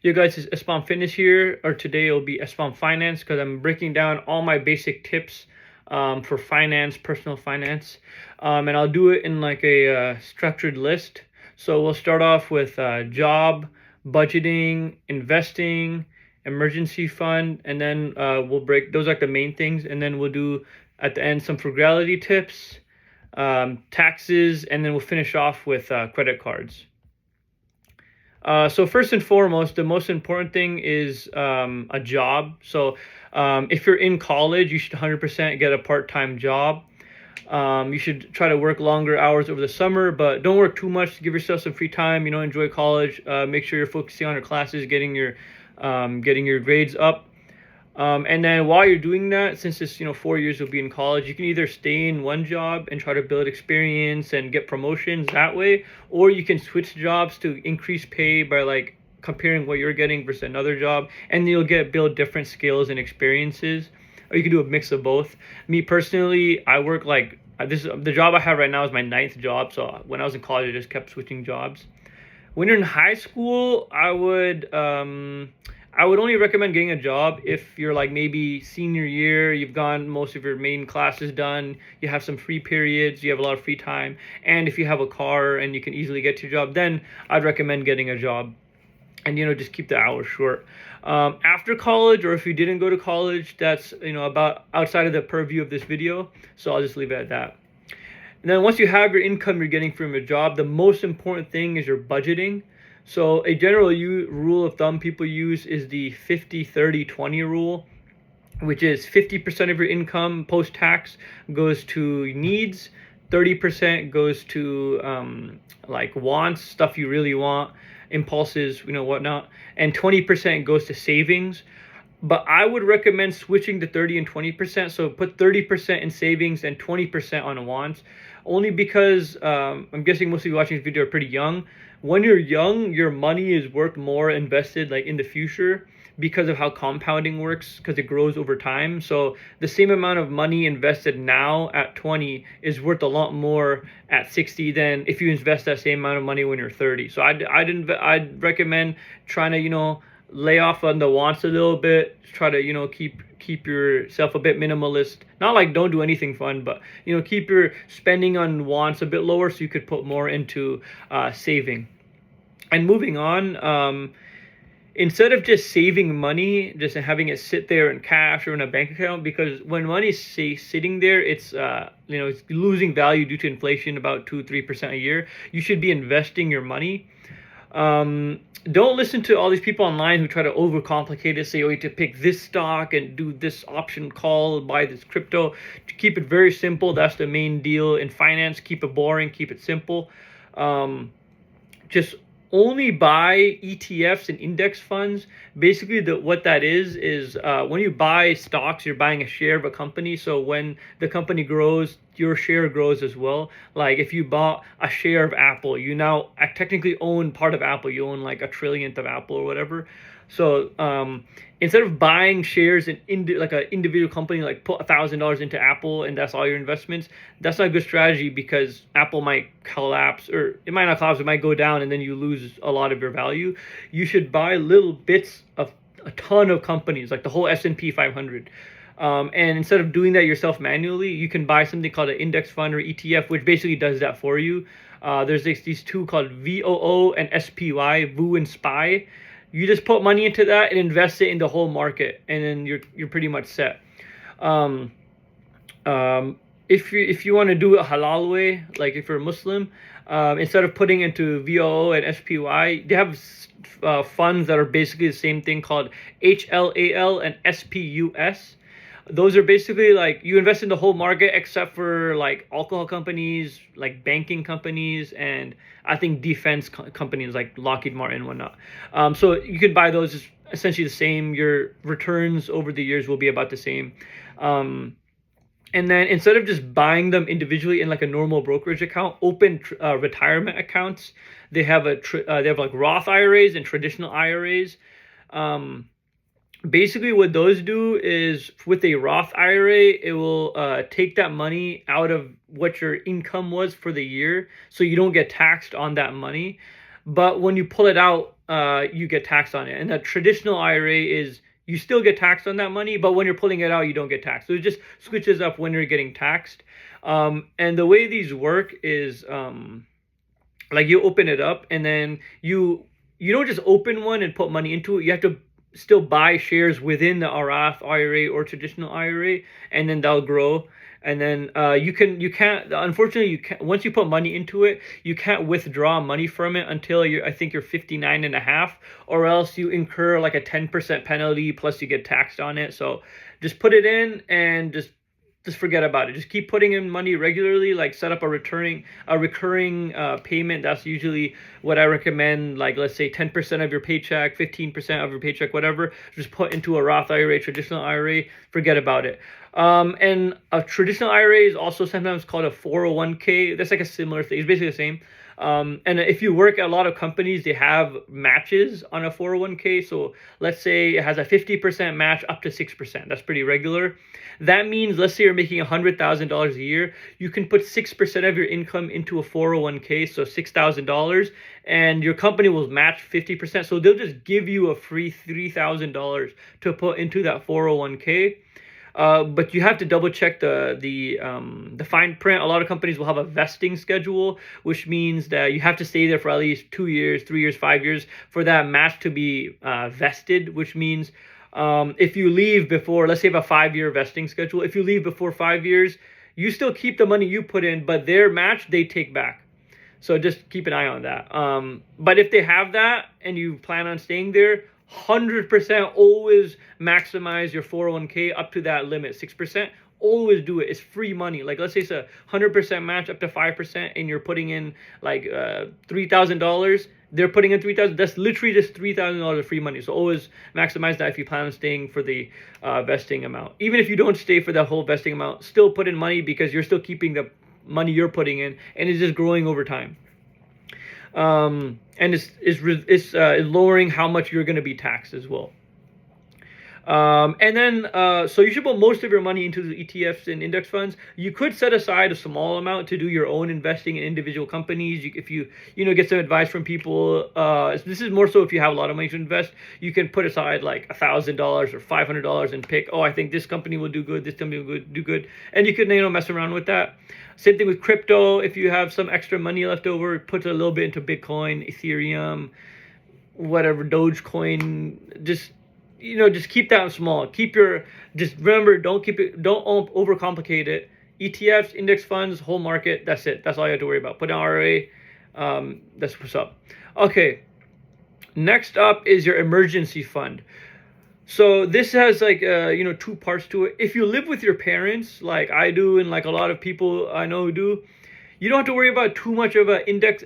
You guys, it's Espam Fitness here, or today it'll be Espam Finance because I'm breaking down all my basic tips for finance, personal finance, and I'll do it in like a structured list. So we'll start off with job, budgeting, investing, emergency fund, and then we'll break those like the main things, and then we'll do at the end some frugality tips, taxes, and then we'll finish off with credit cards. So first and foremost, the most important thing is a job. So if you're in college, you should 100% get a part-time job. You should try to work longer hours over the summer, but don't work too much to give yourself some free time. Enjoy college. Make sure you're focusing on your classes, getting your grades up. And then while you're doing that, since it's 4 years you'll be in college, you can either stay in one job and try to build experience and get promotions that way, or you can switch jobs to increase pay by like comparing what you're getting versus another job, and you'll build different skills and experiences. Or you can do a mix of both. Me personally, I work like this. The job I have right now is my ninth job. So when I was in college, I just kept switching jobs. When you're in high school, I would only recommend getting a job if you're like maybe senior year, you've gone most of your main classes done, you have some free periods, you have a lot of free time, and if you have a car and you can easily get to your job, then I'd recommend getting a job. And just keep the hours short. After college, or if you didn't go to college, that's about outside of the purview of this video, so I'll just leave it at that. And then once you have your income you're getting from your job, the most important thing is your budgeting. So a general rule of thumb people use is the 50-30-20 rule, which is 50% of your income post-tax goes to needs, 30% goes to like wants, stuff you really want, impulses, whatnot, and 20% goes to savings. But I would recommend switching to 30 and 20%. So put 30% in savings and 20% on wants, only because I'm guessing most of you watching this video are pretty young. When you're young, your money is worth more invested like in the future because of how compounding works, because it grows over time. So the same amount of money invested now at 20 is worth a lot more at 60 than if you invest that same amount of money when you're 30. So I'd recommend trying to lay off on the wants a little bit, try to keep yourself a bit minimalist, not like don't do anything fun, but keep your spending on wants a bit lower so you could put more into saving. And moving on, instead of just saving money, just having it sit there in cash or in a bank account, because when money is sitting there, it's it's losing value due to inflation about 2-3% a year. You should be investing your money. Don't listen to all these people online who try to overcomplicate it, say, oh, you have to pick this stock and do this option call, buy this crypto. To keep it very simple, that's the main deal in finance. Keep it boring, keep it simple. Just only buy ETFs and index funds. Basically, what that is when you buy stocks, you're buying a share of a company. So when the company grows, your share grows as well. Like if you bought a share of Apple, you now technically own part of Apple. You own like a trillionth of Apple or whatever. So instead of buying shares in like an individual company, like put $1,000 into Apple and that's all your investments, that's not a good strategy because Apple might collapse, or it might not collapse, it might go down and then you lose a lot of your value. You should buy little bits of a ton of companies, like the whole S&P 500. And instead of doing that yourself manually, you can buy something called an index fund or ETF, which basically does that for you. There's these two called VOO and SPY, VOO and SPY. You just put money into that and invest it in the whole market, and then you're pretty much set. If you want to do it halal way, like if you're a Muslim, instead of putting into VOO and SPY, they have funds that are basically the same thing called HLAL and SPUS. Those are basically like you invest in the whole market except for like alcohol companies, like banking companies, and I think defense companies like Lockheed Martin and whatnot. So you could buy those. It's essentially the same. Your returns over the years will be about the same. And then instead of just buying them individually in like a normal brokerage account, open retirement accounts. They have they have like Roth IRAs and traditional IRAs. Basically what those do is with a Roth IRA, it will take that money out of what your income was for the year, so you don't get taxed on that money. But when you pull it out, you get taxed on it. And a traditional IRA is you still get taxed on that money, but when you're pulling it out, you don't get taxed. So it just switches up when you're getting taxed. And the way these work is like you open it up and then you don't just open one and put money into it. You have to still buy shares within the Roth IRA or traditional IRA, and then they'll grow. And then you can't, unfortunately, you can't, once you put money into it, you can't withdraw money from it until I think you're 59 and a half, or else you incur like a 10% penalty plus you get taxed on it. So just put it in and just forget about it. Just keep putting in money regularly, like set up a recurring payment. That's usually what I recommend. Like, let's say 10% of your paycheck, 15% of your paycheck, whatever, just put into a Roth IRA, traditional IRA, forget about it. And a traditional IRA is also sometimes called a 401k. That's like a similar thing. It's basically the same. And if you work at a lot of companies, they have matches on a 401k. So let's say it has a 50% match up to 6%. That's pretty regular. That means, let's say you're making $100,000 a year, you can put 6% of your income into a 401k, so $6,000, and your company will match 50%. So they'll just give you a free $3,000 to put into that 401k. But you have to double check the fine print. A lot of companies will have a vesting schedule, which means that you have to stay there for at least 2 years, 3 years, 5 years for that match to be vested, which means if you leave before, let's say you have a 5-year vesting schedule, if you leave before 5 years, you still keep the money you put in, but their match, they take back. So just keep an eye on that. But if they have that and you plan on staying there, 100% always maximize your 401k up to that limit, 6%. Always do it. It's free money. Like, let's say it's a 100% match up to 5%, and you're putting in like $3,000. They're putting in $3,000. That's literally just $3,000 of free money. So always maximize that if you plan on staying for the vesting amount. Even if you don't stay for that whole vesting amount, still put in money because you're still keeping the money you're putting in, and it's just growing over time. And it's lowering how much you're going to be taxed as well. And then, so you should put most of your money into the ETFs and index funds. You could set aside a small amount to do your own investing in individual companies. If you get some advice from people, this is more so if you have a lot of money to invest, you can put aside like $1,000 or $500 and pick, I think this company will do good, this company will do good. And you could, mess around with that. Same thing with crypto. If you have some extra money left over, put a little bit into Bitcoin, Ethereum, whatever, Dogecoin, just keep that small. Just remember, don't overcomplicate it. ETFs, index funds, whole market, that's it. That's all you have to worry about. Put an RA, that's what's up. Okay, next up is your emergency fund. So this has like, 2 parts to it. If you live with your parents, like I do, and like a lot of people I know who do, you don't have to worry about too much of an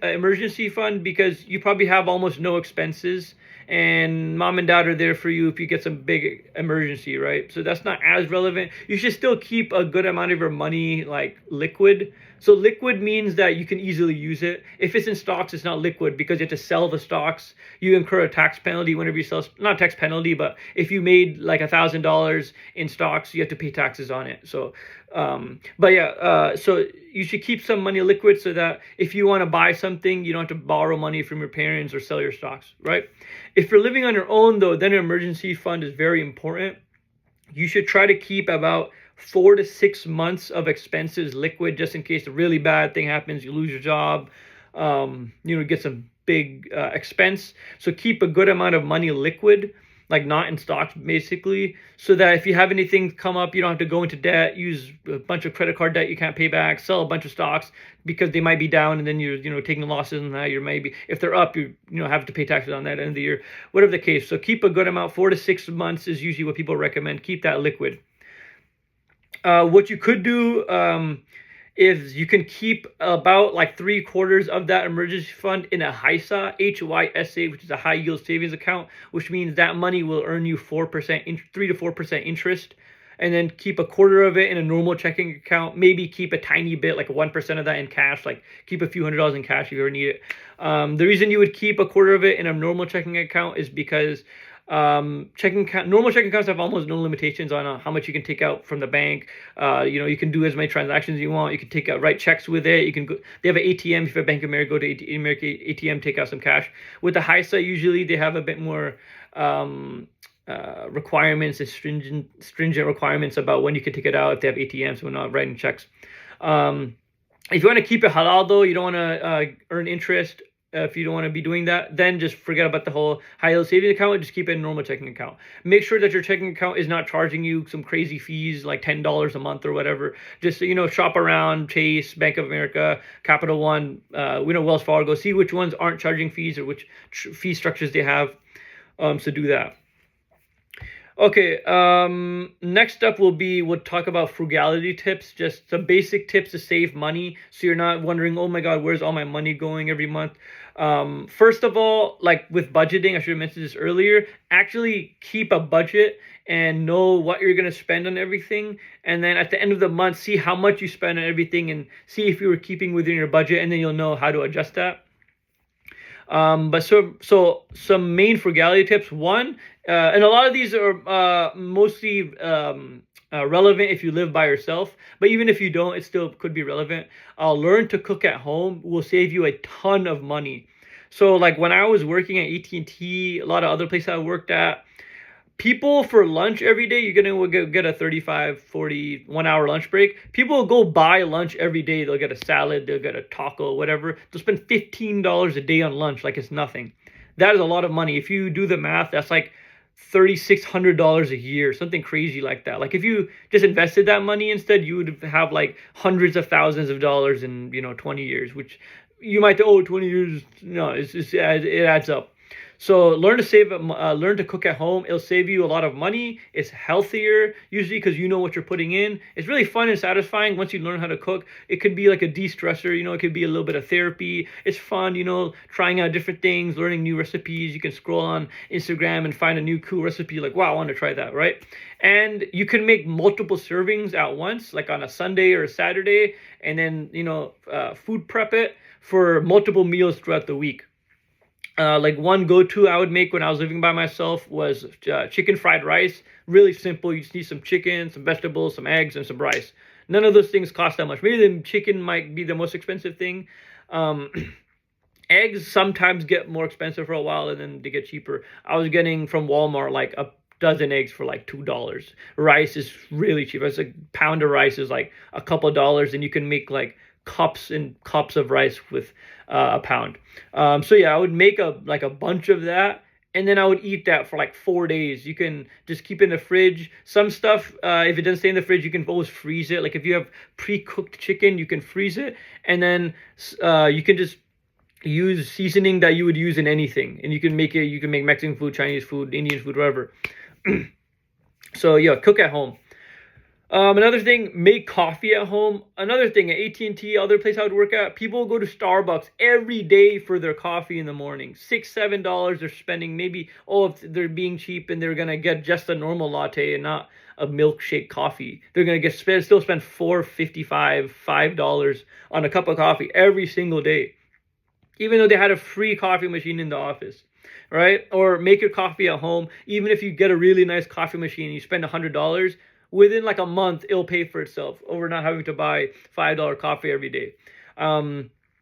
emergency fund because you probably have almost no expenses, and mom and dad are there for you if you get some big emergency, right? So that's not as relevant. You should still keep a good amount of your money like liquid. So liquid means that you can easily use it. If it's in stocks, it's not liquid because you have to sell the stocks. You incur a tax penalty whenever you sell, not tax penalty, but if you made like $1,000 in stocks, you have to pay taxes on it. So, so you should keep some money liquid so that if you want to buy something, you don't have to borrow money from your parents or sell your stocks, right? If you're living on your own though, then an emergency fund is very important. You should try to keep about 4 to 6 months of expenses liquid, just in case a really bad thing happens, you lose your job, get some big expense. So keep a good amount of money liquid, like not in stocks basically, so that if you have anything come up, you don't have to go into debt, use a bunch of credit card debt you can't pay back, sell a bunch of stocks because they might be down, and then you're taking losses on that. You're maybe, if they're up, you have to pay taxes on that end of the year, whatever the case. So keep a good amount. 4 to 6 months is usually what people recommend. Keep that liquid. What you could do is you can keep about like 3/4 of that emergency fund in a HYSA, HYSA, which is a high yield savings account, which means that money will earn you 3 to 4% interest and then keep a quarter of it in a normal checking account. Maybe keep a tiny bit, like 1% of that in cash, like keep a few $100s in cash if you ever need it. The reason you would keep a quarter of it in a normal checking account is because normal checking accounts have almost no limitations on how much you can take out from the bank. You can do as many transactions as you want. You can take out, write checks with it. You can go, they have an ATM. If you're Bank of America, go to America ATM, take out some cash. With the HISA, usually they have a bit more requirements and stringent requirements about when you can take it out if they have ATMs, so we're not writing checks. If you want to keep it halal though, you don't want to earn interest. If you don't want to be doing that, then just forget about the whole high yield savings account. Just keep it in a normal checking account. Make sure that your checking account is not charging you some crazy fees like $10 a month or whatever. Just shop around, Chase, Bank of America, Capital One, Wells Fargo. See which ones aren't charging fees or which fee structures they have. So do that. Okay, next up we'll talk about frugality tips, just some basic tips to save money so you're not wondering, oh my God, where's all my money going every month? First of all, like with budgeting, I should have mentioned this earlier, actually keep a budget and know what you're going to spend on everything. And then at the end of the month, see how much you spend on everything and see if you were keeping within your budget, and then you'll know how to adjust that. But so some main frugality tips. One, and a lot of these are mostly relevant if you live by yourself, but even if you don't, it still could be relevant. Learn to cook at home will save you a ton of money. So like when I was working at AT&T, a lot of other places I worked at, people for lunch every day, you're going to get a 35, 40, 1 hour lunch break. People will go buy lunch every day. They'll get a salad, they'll get a taco, whatever. They'll spend $15 a day on lunch like it's nothing. That is a lot of money. If you do the math, that's like $3,600 a year, something crazy like that. Like if you just invested that money instead, you would have like hundreds of thousands of dollars in 20 years, which you might think, 20 years. No, it adds up. So learn to cook at home. It'll save you a lot of money. It's healthier usually because you know what you're putting in. It's really fun and satisfying once you learn how to cook. It could be like a de-stressor, it could be a little bit of therapy. It's fun, trying out different things, learning new recipes. You can scroll on Instagram and find a new cool recipe like, wow, I want to try that, right? And you can make multiple servings at once, like on a Sunday or a Saturday, and then, food prep it for multiple meals throughout the week. Like one go-to I would make when I was living by myself was chicken fried rice. Really simple. You just need some chicken, some vegetables, some eggs, and some rice. None of those things cost that much. Maybe the chicken might be the most expensive thing. Eggs sometimes get more expensive for a while and then they get cheaper. I was getting from Walmart like a dozen eggs for like $2. Rice is really cheap. It's a pound of rice is like a couple of dollars, and you can make like cups and cups of rice with a pound. So yeah, I would make a bunch of that, and then I would eat that for like 4 days. You can just keep it in the fridge. Some stuff, if it doesn't stay in the fridge, you can always freeze it. Like if you have pre-cooked chicken, you can freeze it, and then you can just use seasoning that you would use in anything, and you can make Mexican food, Chinese food, Indian food, whatever. So yeah, cook at home. Another thing, make coffee at home. Another thing, at AT&T, other place I would work at, people go to Starbucks every day for their coffee in the morning. $6, $7 they're spending. Maybe, if they're being cheap and they're going to get just a normal latte and not a milkshake coffee. They're going to still spend $4.55, $5 on a cup of coffee every single day, even though they had a free coffee machine in the office, right? Or make your coffee at home. Even if you get a really nice coffee machine and you spend $100, within like a month, it'll pay for itself over not having to buy $5 coffee every day.